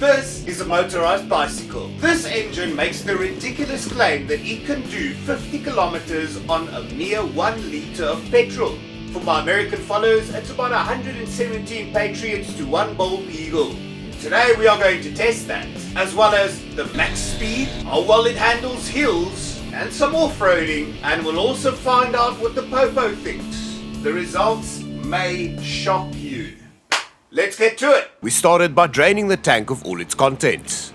This is a motorized bicycle. This engine makes the ridiculous claim that it can do 50 kilometers on a mere 1 liter of petrol. For my American followers, it's about 117 Patriots to 1 bald eagle. Today we are going to test that, as well as the max speed, how well it handles hills, and some off-roading, and we'll also find out what the Popo thinks. The results may shock you. Let's get to it. We started by draining the tank of all its contents.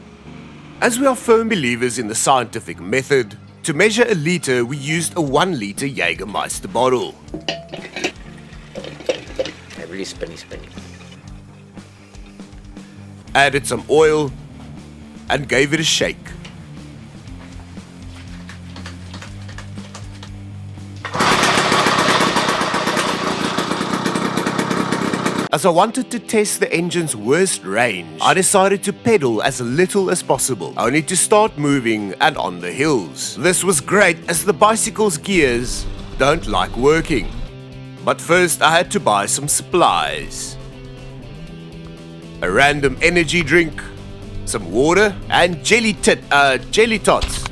As we are firm believers in the scientific method, to measure a liter we used a 1 liter Jägermeister bottle. Really spinny. Added some oil and gave it a shake. As I wanted to test the engine's worst range, I decided to pedal as little as possible, only to start moving and on the hills. This was great as the bicycle's gears don't like working. But first I had to buy some supplies. A random energy drink, some water, and jelly tots.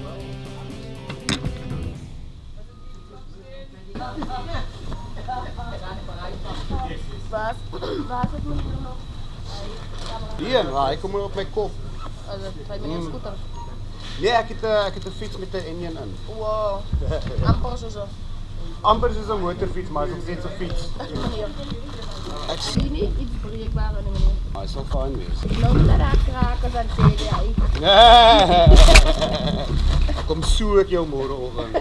Waar zit mijn broer nog? Hier, hij komt op mijn kop. Hij met een scooter. Nee, ik heb een fiets met de engine in. Wow, amper zo. Amper is een motorfiets, maar het is nog steeds een fiets. Ik zie niet iets breekbaar in de manier. Hij zal fijn wezen. Ik loop naar de kraken van CDI. Nee! Kom zo ek jou môreoggend.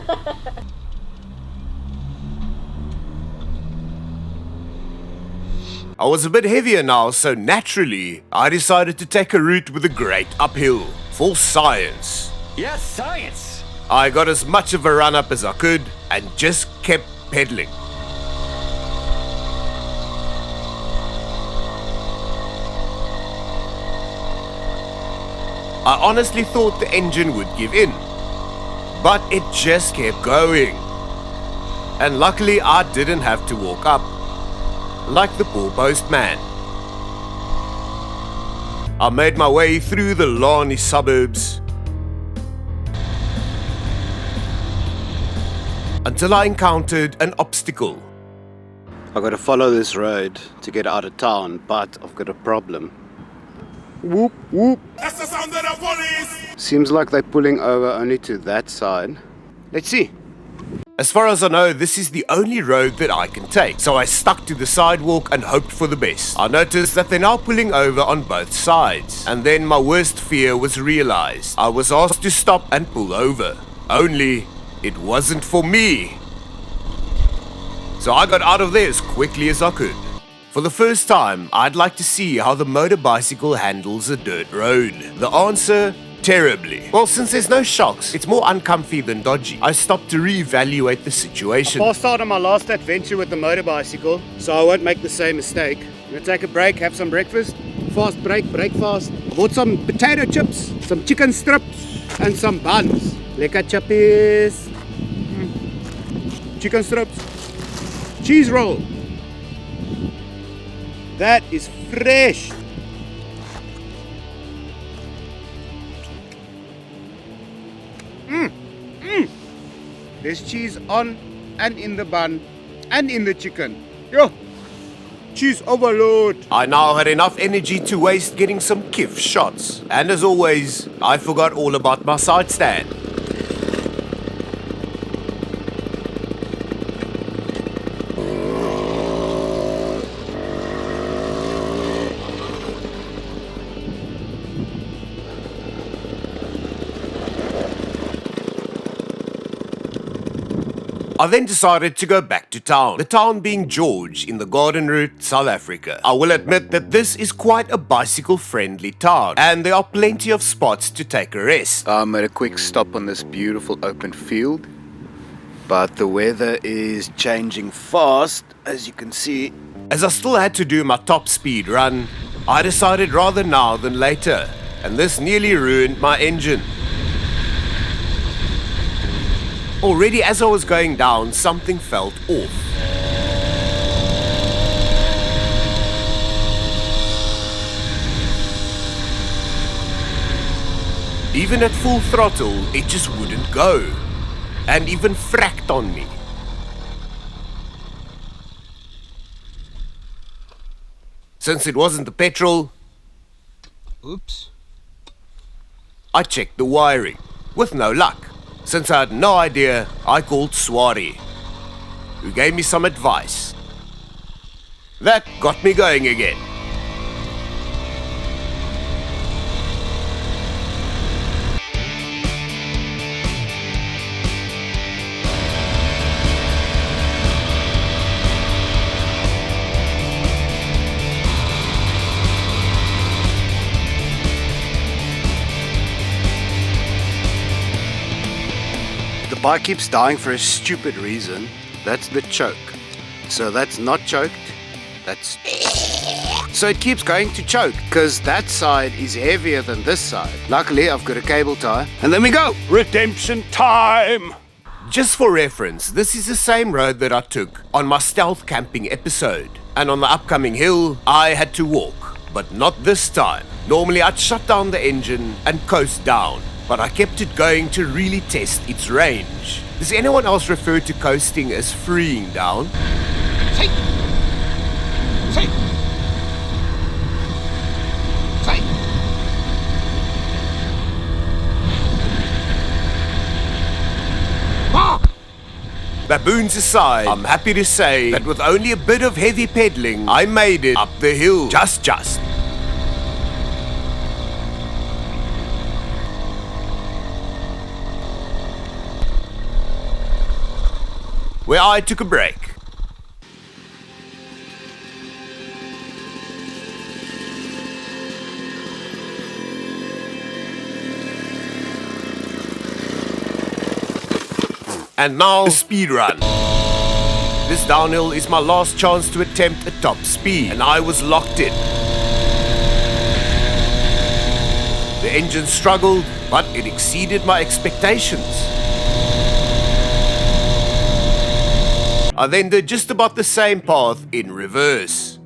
I was a bit heavier now, so naturally, I decided to take a route with a great uphill. For science. Yes, science! I got as much of a run up as I could and just kept pedaling. I honestly thought the engine would give in, but it just kept going. And luckily I didn't have to walk up, like the poor postman. I made my way through the Lani suburbs until I encountered an obstacle. I gotta follow this road to get out of town, but I've got a problem. Whoop, whoop. That's the sound of the police! Seems like they're pulling over only to that side. Let's see. As far as I know, this is the only road that I can take, so I stuck to the sidewalk and hoped for the best. I noticed that they're now pulling over on both sides, and then my worst fear was realized. I was asked to stop and pull over, only it wasn't for me. So I got out of there as quickly as I could. For the first time, I'd like to see how the motor bicycle handles a dirt road. The answer: terribly. Well, since there's no shocks, it's more uncomfy than dodgy. I stopped to reevaluate the situation. I passed out on my last adventure with the motor bicycle, so I won't make the same mistake. I'm gonna take a break, have some breakfast. Fast break fast. I bought some potato chips, some chicken strips, and some buns. Lekker chippies. Chicken strips. Cheese roll. That is fresh. There's cheese on and in the bun and in the chicken. Yo, cheese overload. I now had enough energy to waste getting some kiff shots. And as always, I forgot all about my side stand. I then decided to go back to town, the town being George in the Garden Route, South Africa. I will admit that this is quite a bicycle-friendly town, and there are plenty of spots to take a rest. I made a quick stop on this beautiful open field, but the weather is changing fast, as you can see. As I still had to do my top speed run, I decided rather now than later, and this nearly ruined my engine. Already as I was going down, something felt off. Even at full throttle, it just wouldn't go. And even fracked on me. Since it wasn't the petrol, Oops. I checked the wiring, with no luck. Since I had no idea, I called Swari, who gave me some advice. That got me going again. The bike keeps dying for a stupid reason. That's the choke. So that's not choked. That's... So it keeps going to choke because that side is heavier than this side. Luckily, I've got a cable tie. And then we go! Redemption time! Just for reference, this is the same road that I took on my stealth camping episode. And on the upcoming hill, I had to walk. But not this time. Normally I'd shut down the engine and coast down. But I kept it going to really test its range. Does anyone else refer to coasting as freeing down? Take. Take. Take. Baboons aside, I'm happy to say that with only a bit of heavy pedaling, I made it up the hill. Just. Where I took a break. And now, the speed run. This downhill is my last chance to attempt a top speed, and I was locked in. The engine struggled, but it exceeded my expectations. I then did just about the same path in reverse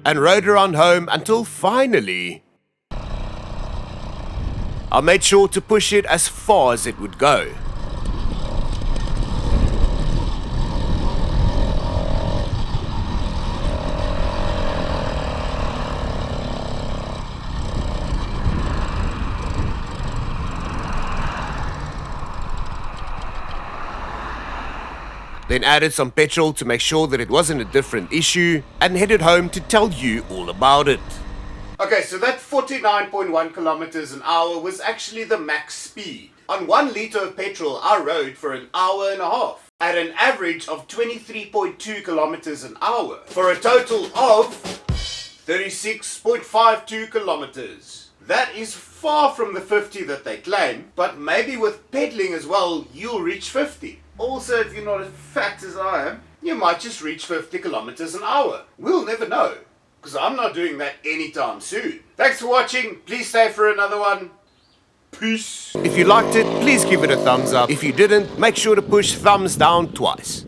and rode around home until finally I made sure to push it as far as it would go. Then added some petrol to make sure that it wasn't a different issue, and headed home to tell you all about it. Okay, so that 49.1 kilometers an hour was actually the max speed. On 1 litre of petrol, I rode for an hour and a half at an average of 23.2 kilometers an hour for a total of 36.52 kilometers. That is far from the 50 that they claim, but maybe with pedaling as well, you'll reach 50. Also, if you're not as fat as I am, you might just reach 50 kilometers an hour. We'll never know, because I'm not doing that anytime soon. Thanks for watching. Please stay for another one. Peace. If you liked it, please give it a thumbs up. If you didn't, make sure to push thumbs down twice.